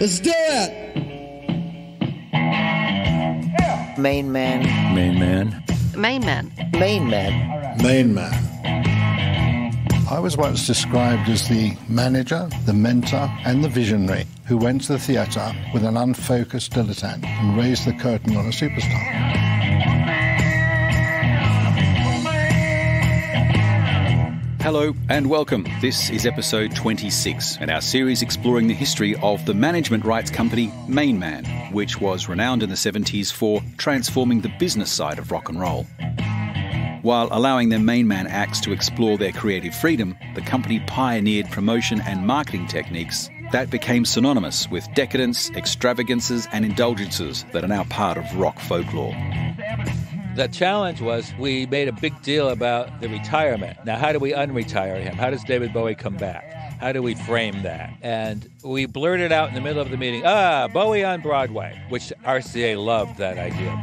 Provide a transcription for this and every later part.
Let's do it! MainMan. MainMan. MainMan. MainMan. MainMan. I was once described as the manager, the mentor, and the visionary who went to the theatre with an unfocused dilettante and raised the curtain on a superstar. Hello and welcome. This is episode 26 in our series exploring the history of the management rights company MainMan, which was renowned in the 70s for transforming the business side of rock and roll. While allowing their MainMan acts to explore their creative freedom, the company pioneered promotion and marketing techniques that became synonymous with decadence, extravagances and indulgences that are now part of rock folklore. The challenge was we made a big deal about the retirement. Now, how do we unretire him? How does David Bowie come back? How do we frame that? And we blurted out in the middle of the meeting, Bowie on Broadway, which RCA loved that idea.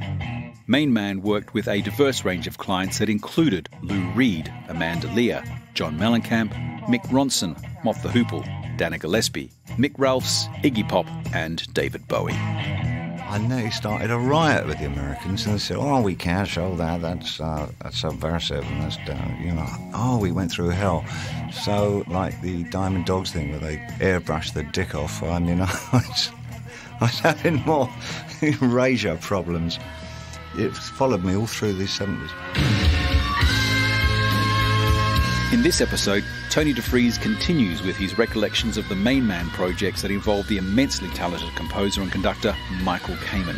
MainMan worked with a diverse range of clients that included Lou Reed, Amanda Lear, John Mellencamp, Mick Ronson, Mott the Hoople, Dana Gillespie, Mick Ralphs, Iggy Pop, and David Bowie. I nearly started a riot with the Americans, and they said, "Oh, we can't show that. That's subversive, and that's we went through hell." So, like the Diamond Dogs thing, where they airbrushed the dick off. I mean, I was having more erasure problems. It followed me all through the 70s. In this episode, Tony Defries continues with his recollections of the MainMan projects that involved the immensely talented composer and conductor Michael Kamen,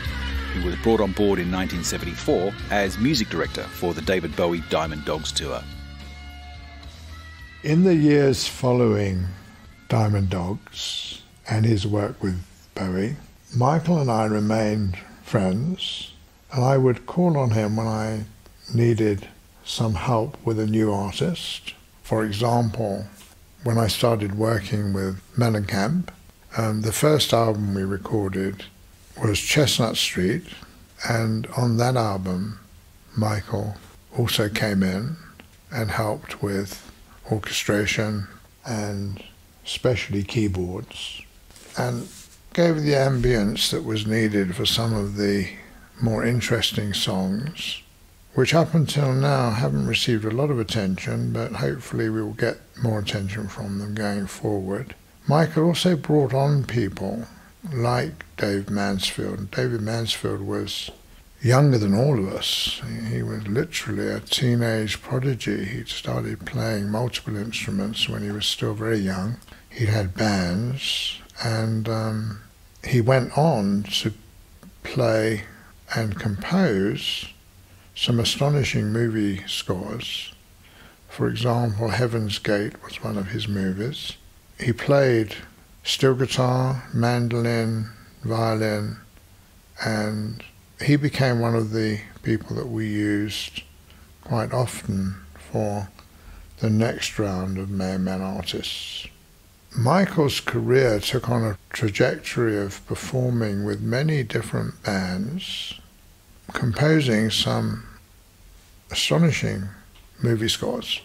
who was brought on board in 1974 as music director for the David Bowie Diamond Dogs tour. In the years following Diamond Dogs and his work with Bowie, Michael and I remained friends, and I would call on him when I needed some help with a new artist. For example, when I started working with Mellencamp, the first album we recorded was Chestnut Street, and on that album, Michael also came in and helped with orchestration and especially keyboards, and gave the ambience that was needed for some of the more interesting songs, which up until now haven't received a lot of attention, but hopefully we will get more attention from them going forward. Michael also brought on people like Dave Mansfield. David Mansfield was younger than all of us. He was literally a teenage prodigy. He'd started playing multiple instruments when he was still very young. He'd had bands, and he went on to play and compose some astonishing movie scores. For example, Heaven's Gate was one of his movies. He played steel guitar, mandolin, violin, and he became one of the people that we used quite often for the next round of MainMan artists. Michael's career took on a trajectory of performing with many different bands, composing some astonishing movie scores.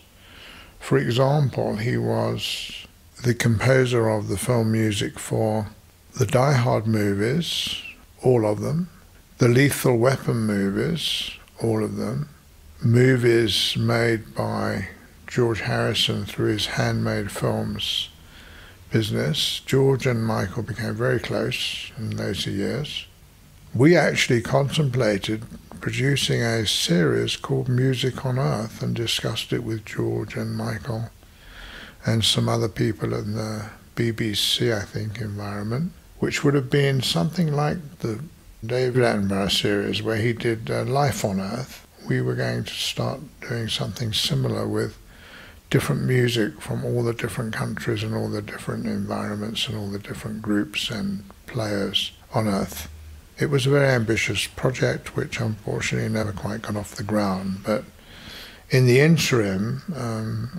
For example, he was the composer of the film music for the Die Hard movies, all of them, the Lethal Weapon movies, all of them, movies made by George Harrison through his Handmade Films business. George and Michael became very close in later years. We actually contemplated producing a series called Music on Earth and discussed it with George and Michael and some other people in the BBC, I think, environment, which would have been something like the David Attenborough series where he did Life on Earth. We were going to start doing something similar with different music from all the different countries and all the different environments and all the different groups and players on Earth. It was a very ambitious project which unfortunately never quite got off the ground, but in the interim,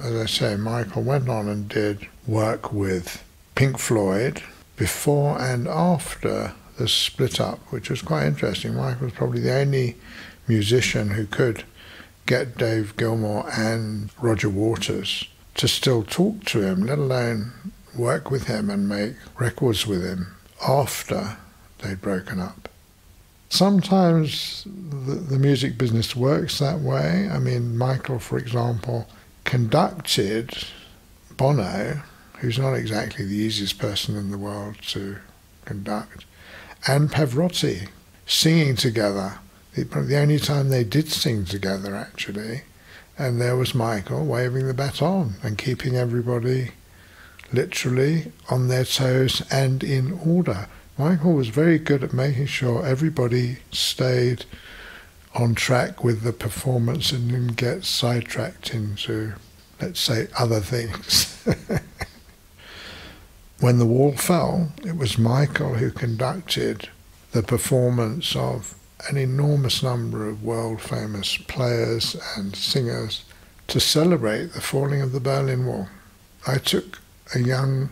as I say, Michael went on and did work with Pink Floyd before and after the split up, which was quite interesting. Michael was probably the only musician who could get Dave Gilmour and Roger Waters to still talk to him, let alone work with him and make records with him after they'd broken up. Sometimes the music business works that way. I mean, Michael, for example, conducted Bono, who's not exactly the easiest person in the world to conduct, and Pavarotti singing together. The only time they did sing together, actually, and there was Michael waving the baton and keeping everybody literally on their toes and in order. Michael was very good at making sure everybody stayed on track with the performance and didn't get sidetracked into, let's say, other things. When the wall fell, it was Michael who conducted the performance of an enormous number of world-famous players and singers to celebrate the falling of the Berlin Wall. I took a young,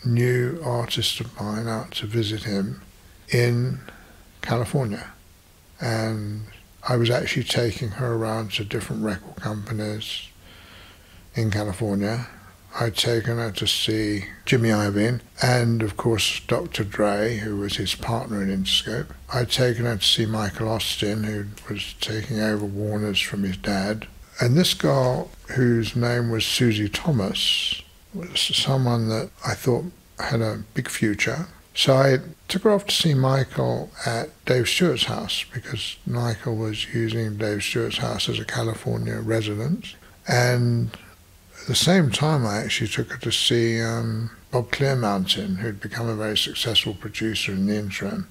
new artist of mine out to visit him in California, and I was actually taking her around to different record companies in California. I'd taken her to see Jimmy Iovine and, of course, Dr. Dre, who was his partner in Interscope. I'd taken her to see Michael Austin, who was taking over Warner's from his dad. And this girl, whose name was Susie Thomas, was someone that I thought had a big future. So I took her off to see Michael at Dave Stewart's house, because Michael was using Dave Stewart's house as a California residence. And at the same time, I actually took her to see Bob Clearmountain, who'd become a very successful producer in the interim.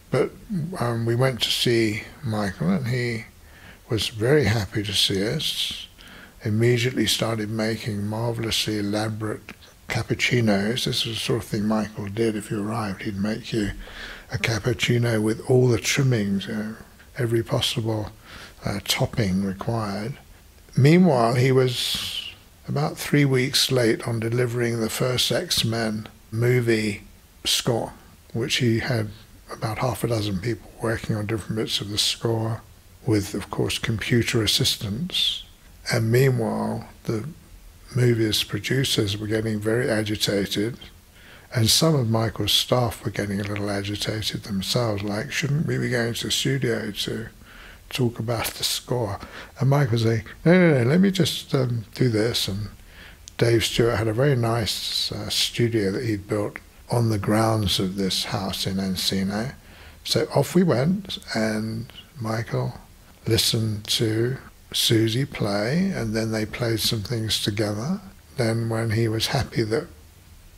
But we went to see Michael, and he was very happy to see us. Immediately started making marvelously elaborate cappuccinos. This was the sort of thing Michael did. If you arrived, he'd make you a cappuccino with all the trimmings, every possible topping required. Meanwhile, he was about 3 weeks late on delivering the first X-Men movie score, which he had about half a dozen people working on different bits of the score with, of course, computer assistants. And meanwhile, the movie's producers were getting very agitated, and some of Michael's staff were getting a little agitated themselves, like, shouldn't we be going to the studio to talk about the score? And Michael was saying, no, let me just do this. And Dave Stewart had a very nice studio that he'd built on the grounds of this house in Encino. So off we went, and Michael listened to Susie play, and then they played some things together. Then when he was happy that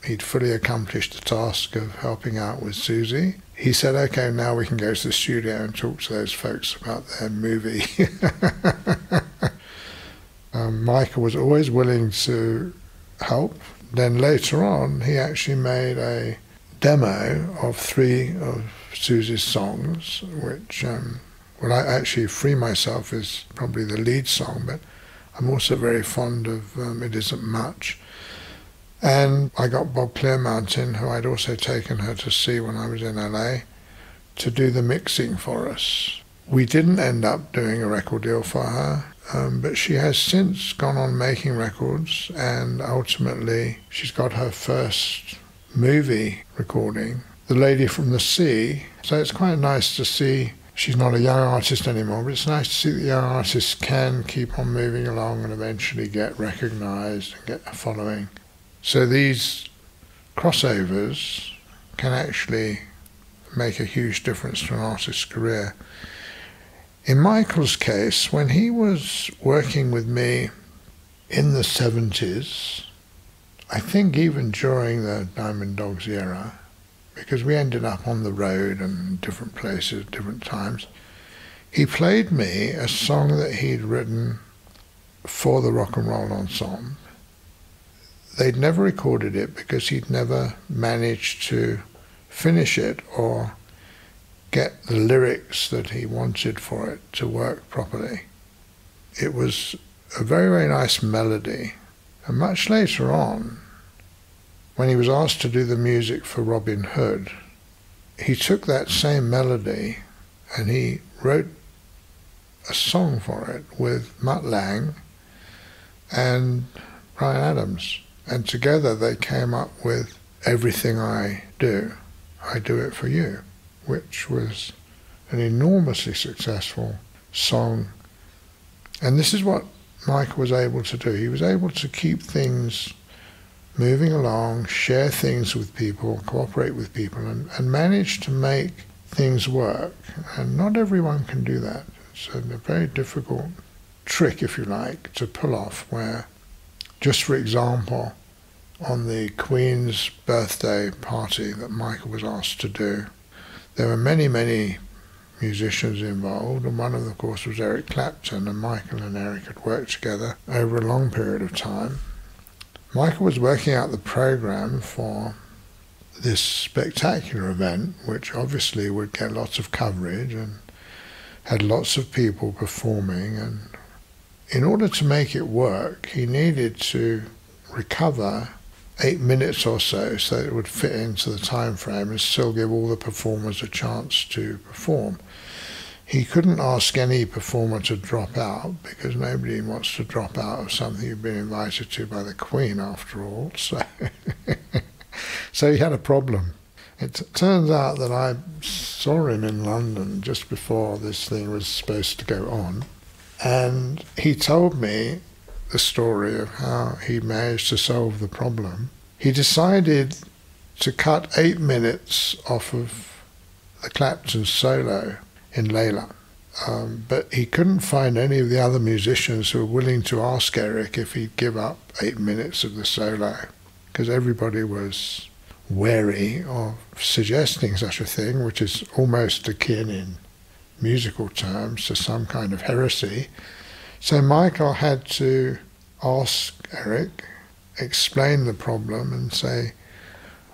he'd fully accomplished the task of helping out with Susie, he said, okay, now we can go to the studio and talk to those folks about their movie. Michael was always willing to help. Then later on, he actually made a demo of 3 of Susie's songs, which, well, I actually, Free Myself is probably the lead song, but I'm also very fond of It Isn't Much. And I got Bob Clearmountain, who I'd also taken her to see when I was in LA, to do the mixing for us. We didn't end up doing a record deal for her, but she has since gone on making records, and ultimately she's got her first movie recording, The Lady from the Sea. So it's quite nice to see she's not a young artist anymore, but it's nice to see that young artists can keep on moving along and eventually get recognised and get a following. So these crossovers can actually make a huge difference to an artist's career. In Michael's case, when he was working with me in the 70s, I think even during the Diamond Dogs era, because we ended up on the road and different places at different times, he played me a song that he'd written for the Rock and Roll Ensemble. They'd never recorded it because he'd never managed to finish it or get the lyrics that he wanted for it to work properly. It was a very, very nice melody. And much later on, when he was asked to do the music for Robin Hood, he took that same melody and he wrote a song for it with Mutt Lange and Bryan Adams. And together they came up with everything I do it for you, which was an enormously successful song. And this is what Michael was able to do. He was able to keep things moving along, share things with people, cooperate with people, and manage to make things work. And not everyone can do that. It's a very difficult trick, if you like, to pull off, where, just for example, on the Queen's birthday party that Michael was asked to do, there were many, many musicians involved, and one of them, of course, was Eric Clapton, and Michael and Eric had worked together over a long period of time. Michael was working out the program for this spectacular event, which obviously would get lots of coverage and had lots of people performing, and in order to make it work, he needed to recover 8 minutes or so that it would fit into the time frame and still give all the performers a chance to perform. He couldn't ask any performer to drop out, because nobody wants to drop out of something you've been invited to by the Queen, after all. So he had a problem. It turns out that I saw him in London just before this thing was supposed to go on, and he told me the story of how he managed to solve the problem. He decided to cut 8 minutes off of the Clapton solo in Layla, but he couldn't find any of the other musicians who were willing to ask Eric if he'd give up 8 minutes of the solo, because everybody was wary of suggesting such a thing, which is almost akin in musical terms to some kind of heresy. So Michael had to ask Eric, explain the problem, and say,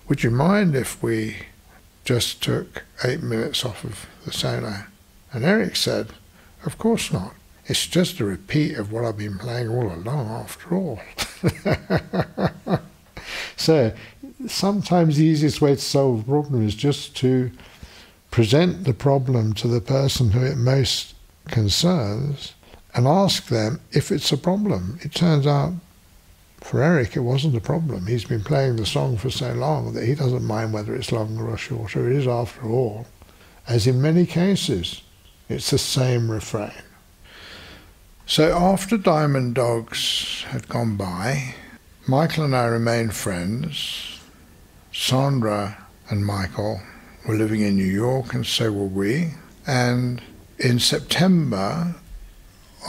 would you mind if we just took 8 minutes off of the solo? And Eric said, of course not. It's just a repeat of what I've been playing all along, after all. So sometimes the easiest way to solve a problem is just to present the problem to the person who it most concerns and ask them if it's a problem. It turns out for Eric it wasn't a problem. He's been playing the song for so long that he doesn't mind whether it's longer or shorter. It is, after all, as in many cases, it's the same refrain. So after Diamond Dogs had gone by, Michael and I remained friends. Sandra and Michael were living in New York, and so were we. And in September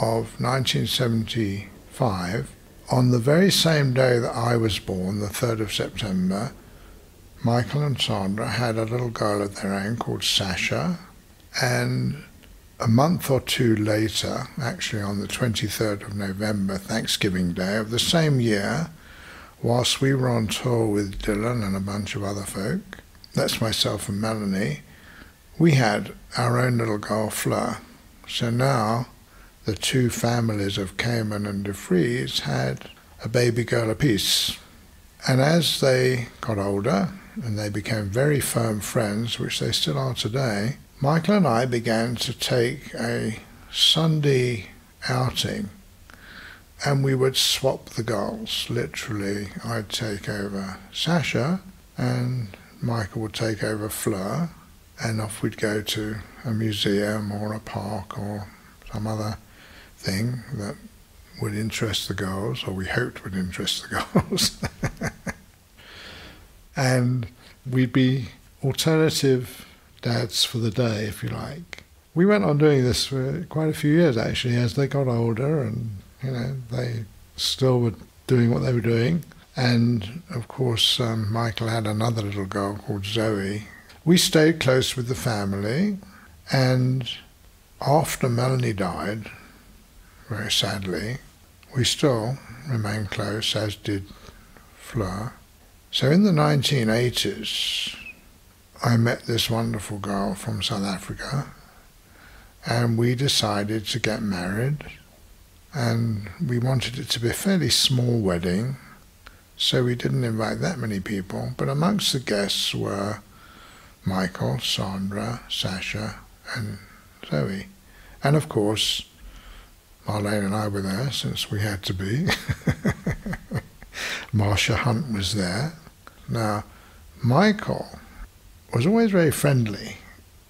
of 1975, on the very same day that I was born, the 3rd of September, Michael and Sandra had a little girl of their own called Sasha, and a month or two later, actually on the 23rd of November, Thanksgiving Day of the same year, whilst we were on tour with Dylan and a bunch of other folk, that's myself and Melanie, we had our own little girl, Fleur. So now the two families of Kamen and Defries had a baby girl apiece. And as they got older and they became very firm friends, which they still are today, Michael and I began to take a Sunday outing, and we would swap the girls. Literally, I'd take over Sasha and Michael would take over Fleur, and off we'd go to a museum or a park or some thing that would interest the girls, or we hoped would interest the girls. And we'd be alternative dads for the day, if you like. We went on doing this for quite a few years, actually, as they got older, and they still were doing what they were doing. And of course, Michael had another little girl called Zoe. We stayed close with the family, and after Melanie died, very sadly, we still remained close, as did Fleur. So in the 1980s, I met this wonderful girl from South Africa, and we decided to get married, and we wanted it to be a fairly small wedding, so we didn't invite that many people, but amongst the guests were Michael, Sandra, Sasha, and Zoe. And of course, Marlene and I were there, since we had to be. Marsha Hunt was there. Now, Michael was always very friendly,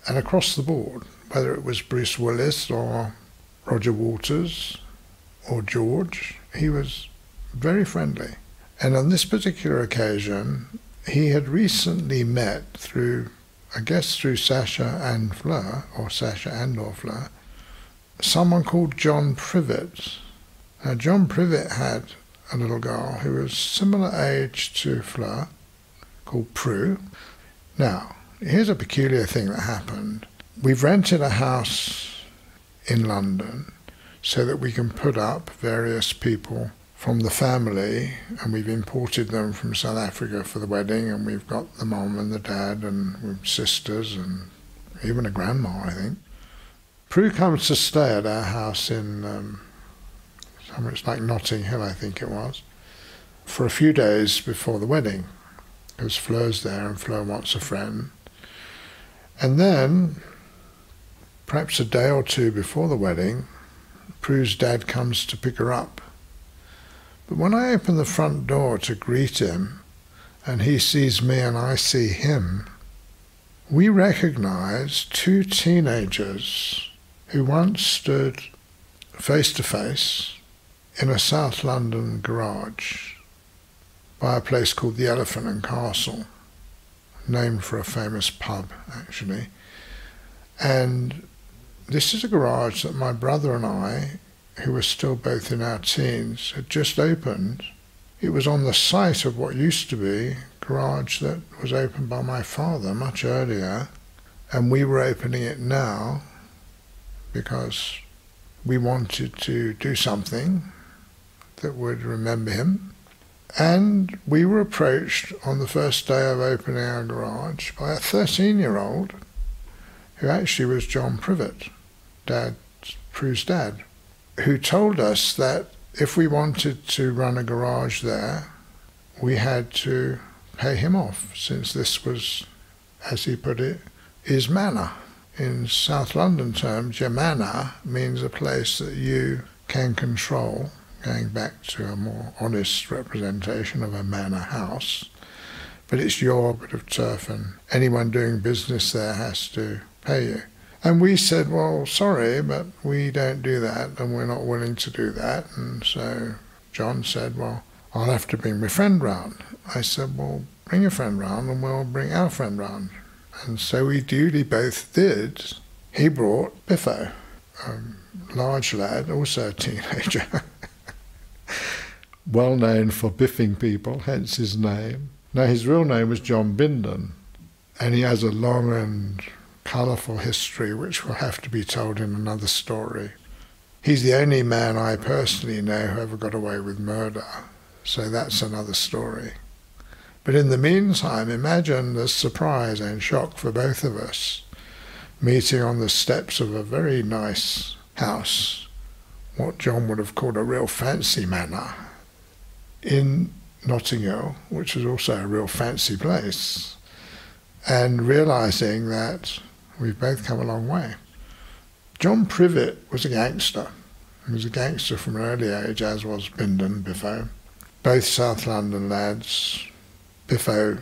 and across the board, whether it was Bruce Willis or Roger Waters or George, he was very friendly. And on this particular occasion, he had recently met through, I guess through Sasha and Fleur, or Sasha and/or Fleur, someone called John Privet. Now, John Privet had a little girl who was similar age to Fleur, called Prue. Now, here's a peculiar thing that happened. We've rented a house in London so that we can put up various people from the family, and we've imported them from South Africa for the wedding, and we've got the mum and the dad and with sisters and even a grandma, I think. Prue comes to stay at our house in somewhere, it's like Notting Hill, I think it was, for a few days before the wedding, because Fleur's there and Fleur wants a friend. And then, perhaps a day or two before the wedding, Prue's dad comes to pick her up. But when I open the front door to greet him, and he sees me and I see him, we recognise two teenagers who once stood face to face in a South London garage by a place called the Elephant and Castle, named for a famous pub, actually. And this is a garage that my brother and I, who were still both in our teens, had just opened. It was on the site of what used to be a garage that was opened by my father much earlier, and we were opening it now because we wanted to do something that would remember him. And we were approached on the first day of opening our garage by a 13-year-old who actually was John Privet, Prue's dad, who told us that if we wanted to run a garage there, we had to pay him off, since this was, as he put it, his manor. In South London terms, your manor means a place that you can control, going back to a more honest representation of a manor house. But it's your bit of turf, and anyone doing business there has to pay you. And we said, well, sorry, but we don't do that, and we're not willing to do that. And so John said, well, I'll have to bring my friend round. I said, well, bring your friend round and we'll bring our friend round. And so we duly both did. He brought Biffo, a large lad, also a teenager, well known for biffing people, hence his name. Now, his real name was John Bindon, and he has a long and colourful history which will have to be told in another story. He's the only man I personally know who ever got away with murder, so that's another story. But in the meantime, imagine the surprise and shock for both of us meeting on the steps of a very nice house, what John would have called a real fancy manor, in Notting Hill, which was also a real fancy place, and realising that we've both come a long way. John Privet was a gangster. He was a gangster from an early age, as was Biffo. Both South London lads. Biffo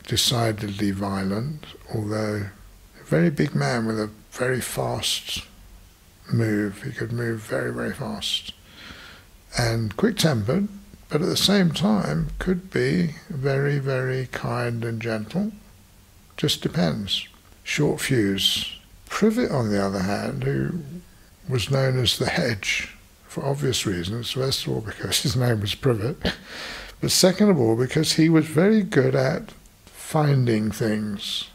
decidedly violent, although a very big man with a very fast move. He could move very, very fast. And quick-tempered, but at the same time could be very, very kind and gentle. Just depends. Short fuse. Privet, on the other hand, who was known as the Hedge for obvious reasons, first of all because his name was Privet, but second of all because he was very good at finding things.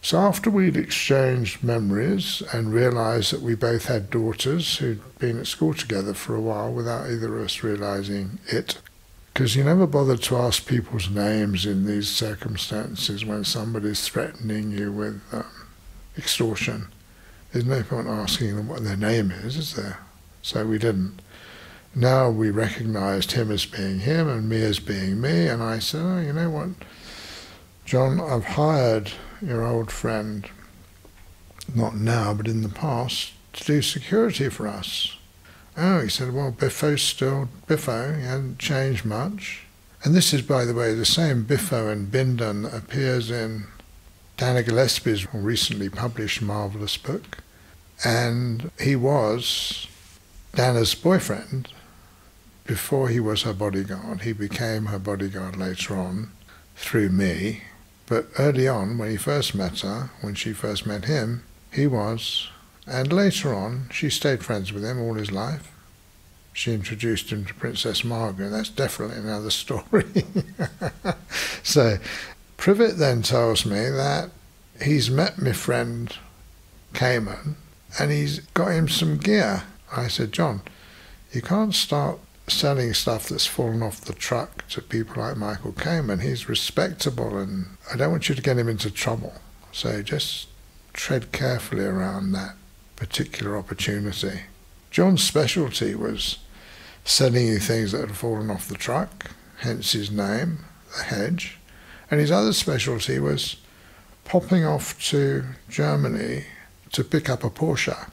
So after we'd exchanged memories and realised that we both had daughters who'd been at school together for a while without either of us realising it, because you never bothered to ask people's names in these circumstances when somebody's threatening you with extortion. There's no point asking them what their name is there? So we didn't. Now we recognised him as being him and me as being me, and I said, oh, you know what, John, I've hired your old friend, not now but in the past, to do security for us. Oh, he said, well, Biffo's still Biffo, he hadn't changed much. And this is, by the way, the same Biffo and Bindon that appears in Dana Gillespie's recently published marvellous book. And he was Dana's boyfriend before he was her bodyguard. He became her bodyguard later on through me. But early on, when he first met her, when she first met him, he was. And later on, she stayed friends with him all his life. She introduced him to Princess Margaret. That's definitely another story. So Privet then tells me that he's met my friend Kamen and he's got him some gear. I said, John, you can't start selling stuff that's fallen off the truck to people like Michael Kamen. He's respectable and I don't want you to get him into trouble. So just tread carefully around that particular opportunity. John's specialty was selling you things that had fallen off the truck, hence his name, the Hedge. And his other specialty was popping off to Germany to pick up a Porsche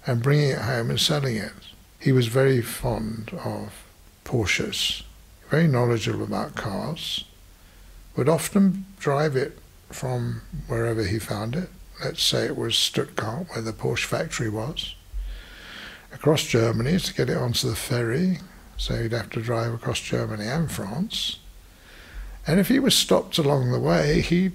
and bringing it home and selling it. He was very fond of Porsches, very knowledgeable about cars, would often drive it from wherever he found it. Let's say it was Stuttgart, where the Porsche factory was, across Germany to get it onto the ferry, so he'd have to drive across Germany and France. And if he was stopped along the way, he'd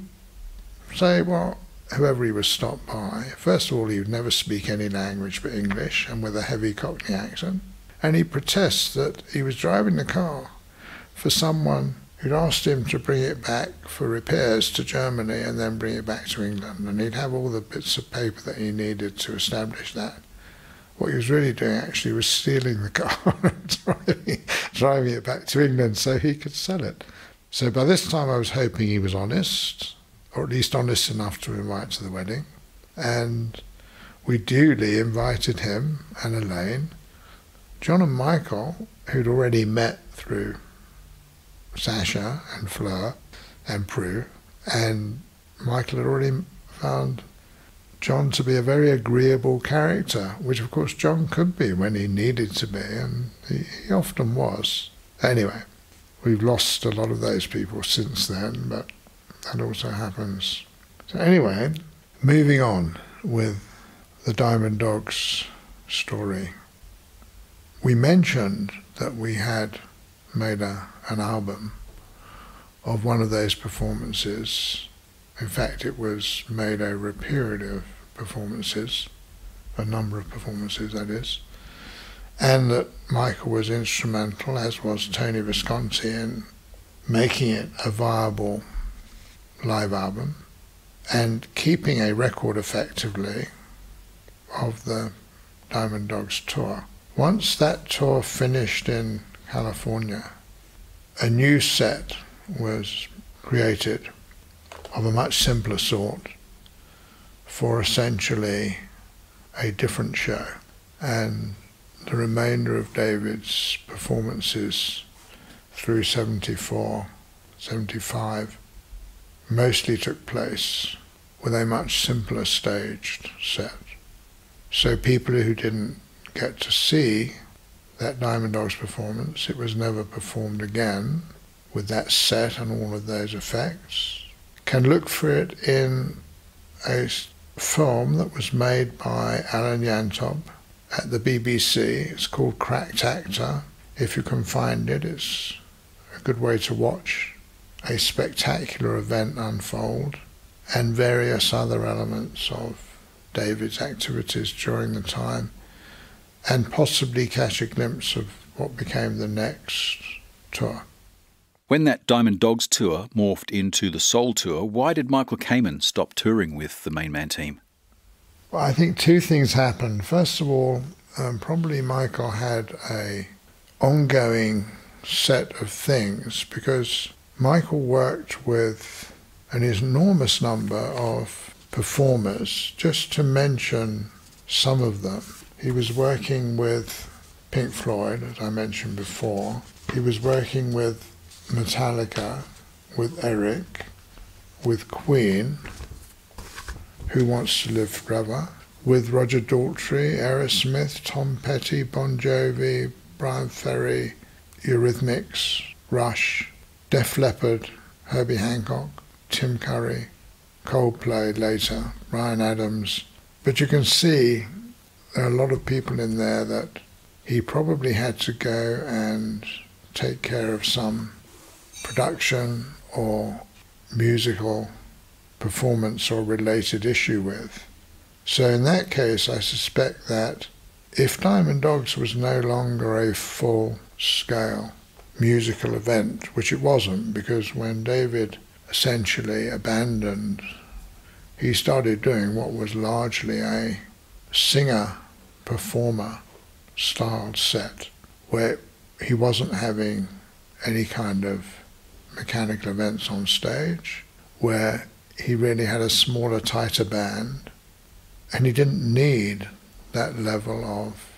say, well, whoever he was stopped by, first of all, he would never speak any language but English and with a heavy Cockney accent. And he'd protest that he was driving the car for someone who'd asked him to bring it back for repairs to Germany and then bring it back to England. And he'd have all the bits of paper that he needed to establish that. What he was really doing actually was stealing the car and driving it back to England so he could sell it. So by this time I was hoping he was honest, or at least honest enough to invite to the wedding. And we duly invited him and Elaine. John and Michael, who'd already met through Sasha and Fleur and Prue, and Michael had already found John to be a very agreeable character, which of course John could be when he needed to be, and he often was. Anyway, we've lost a lot of those people since then, but that also happens. So anyway, moving on with the Diamond Dogs story. We mentioned that we had made an album of one of those performances. In fact, it was made over a period of performances, a number of performances, that is, and that Michael was instrumental, as was Tony Visconti, in making it a viable live album and keeping a record effectively of the Diamond Dogs tour. Once that tour finished in California, a new set was created of a much simpler sort for essentially a different show. And the remainder of David's performances through 74, 75 mostly took place with a much simpler staged set. So people who didn't get to see that Diamond Dogs performance, it was never performed again with that set and all of those effects, can look for it in a film that was made by Alan Yantob at the BBC. It's called Cracked Actor. If you can find it, it's a good way to watch a spectacular event unfold and various other elements of David's activities during the time, and possibly catch a glimpse of what became the next tour. When that Diamond Dogs tour morphed into the Soul Tour, why did Michael Kamen stop touring with the MainMan team? Well, I think two things happened. First of all, probably Michael had a ongoing set of things, because Michael worked with an enormous number of performers. Just to mention some of them, he was working with Pink Floyd, as I mentioned before. He was working with Metallica, with Eric, with Queen, Who Wants to Live Forever, with Roger Daltrey, Aerosmith, Tom Petty, Bon Jovi, Brian Ferry, Eurythmics, Rush, Def Leppard, Herbie Hancock, Tim Curry, Coldplay later, Bryan Adams. But you can see there are a lot of people in there that he probably had to go and take care of some production or musical performance or related issue with. So in that case, I suspect that if Diamond Dogs was no longer a full-scale musical event, which it wasn't, because when David essentially abandoned, he started doing what was largely a singer-performer styled set, where he wasn't having any kind of mechanical events on stage, where he really had a smaller, tighter band, and he didn't need that level of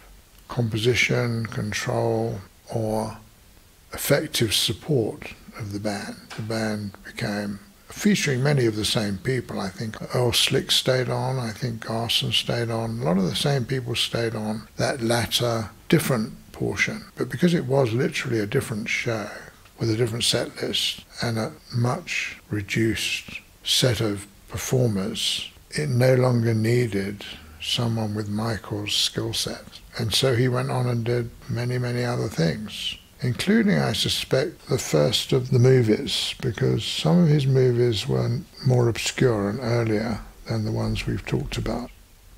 composition, control, or effective support of the band. The band became featuring many of the same people. I think Earl Slick stayed on, I think Garson stayed on, a lot of the same people stayed on that latter different portion. But because it was literally a different show with a different set list and a much reduced set of performers, it no longer needed someone with Michael's skill set. And so he went on and did many, many other things, including, I suspect, the first of the movies, because some of his movies were more obscure and earlier than the ones we've talked about.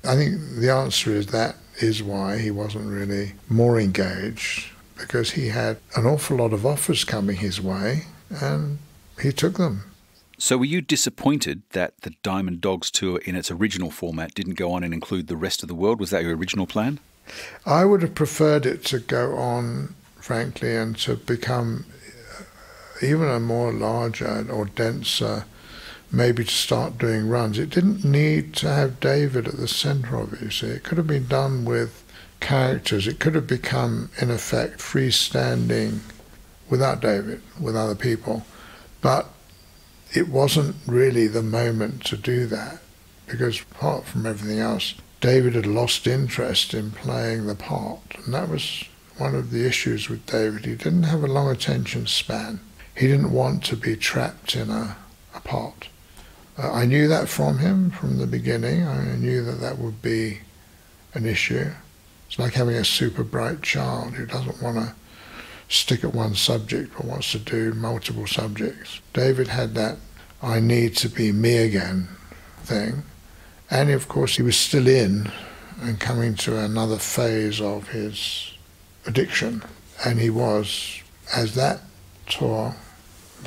I think the answer is that is why he wasn't really more engaged, because he had an awful lot of offers coming his way, and he took them. So were you disappointed that the Diamond Dogs tour in its original format didn't go on and include the rest of the world? Was that your original plan? I would have preferred it to go on, frankly, and to become even a more larger or denser, maybe to start doing runs. It didn't need to have David at the centre of it, you see. It could have been done with characters. It could have become, in effect, freestanding without David, with other people. But it wasn't really the moment to do that, because apart from everything else, David had lost interest in playing the part, and that was one of the issues with David. He didn't have a long attention span. He didn't want to be trapped in a part. I knew that from him from the beginning. I knew that that would be an issue. It's like having a super bright child who doesn't want to stick at one subject but wants to do multiple subjects. David had that I need to be me again thing. And of course he was still in and coming to another phase of his addiction. And he was, as that tour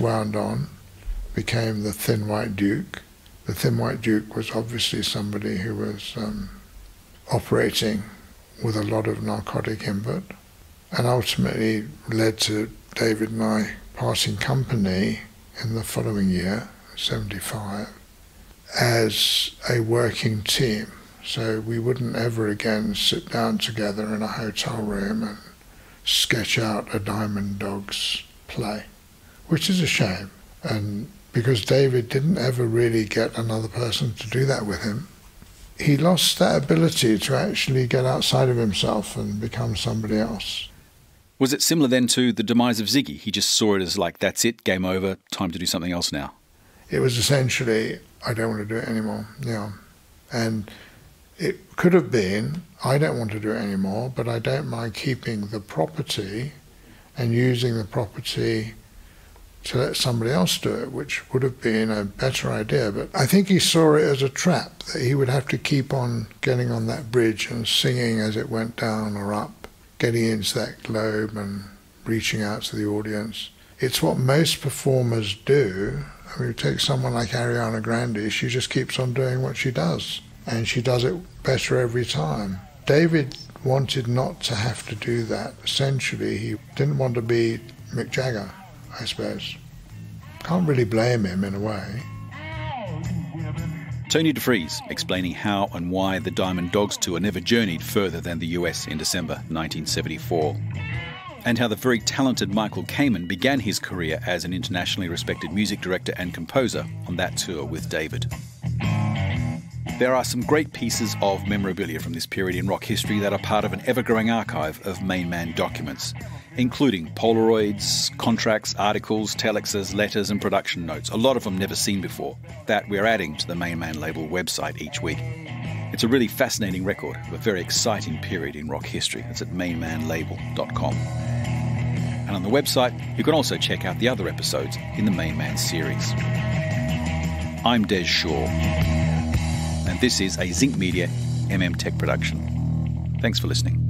wound on, became the Thin White Duke. The Thin White Duke was obviously somebody who was operating with a lot of narcotic input, and ultimately led to David and I parting company in the following year, 75, as a working team. So we wouldn't ever again sit down together in a hotel room and sketch out a Diamond Dogs play, which is a shame. And because David didn't ever really get another person to do that with him, he lost that ability to actually get outside of himself and become somebody else. Was it similar then to the demise of Ziggy? He just saw it as like, that's it, game over, time to do something else now. It was essentially, I don't want to do it anymore, yeah. And it could have been, I don't want to do it anymore, but I don't mind keeping the property and using the property to let somebody else do it, which would have been a better idea. But I think he saw it as a trap, that he would have to keep on getting on that bridge and singing as it went down or up, getting into that globe and reaching out to the audience. It's what most performers do. I mean, you take someone like Ariana Grande, she just keeps on doing what she does, and she does it better every time. David wanted not to have to do that. Essentially, he didn't want to be Mick Jagger, I suppose. Can't really blame him in a way. Tony Defries explaining how and why the Diamond Dogs tour never journeyed further than the US in December 1974. And how the very talented Michael Kamen began his career as an internationally respected music director and composer on that tour with David. There are some great pieces of memorabilia from this period in rock history that are part of an ever-growing archive of MainMan documents. including Polaroids, contracts, articles, telexes, letters and production notes, a lot of them never seen before, that we're adding to the MainMan label website each week. It's a really fascinating record of a very exciting period in rock history. It's at mainmanlabel.com. And on the website, you can also check out the other episodes in the MainMan series. I'm Des Shaw, and this is a Zinc Media MM Tech production. Thanks for listening.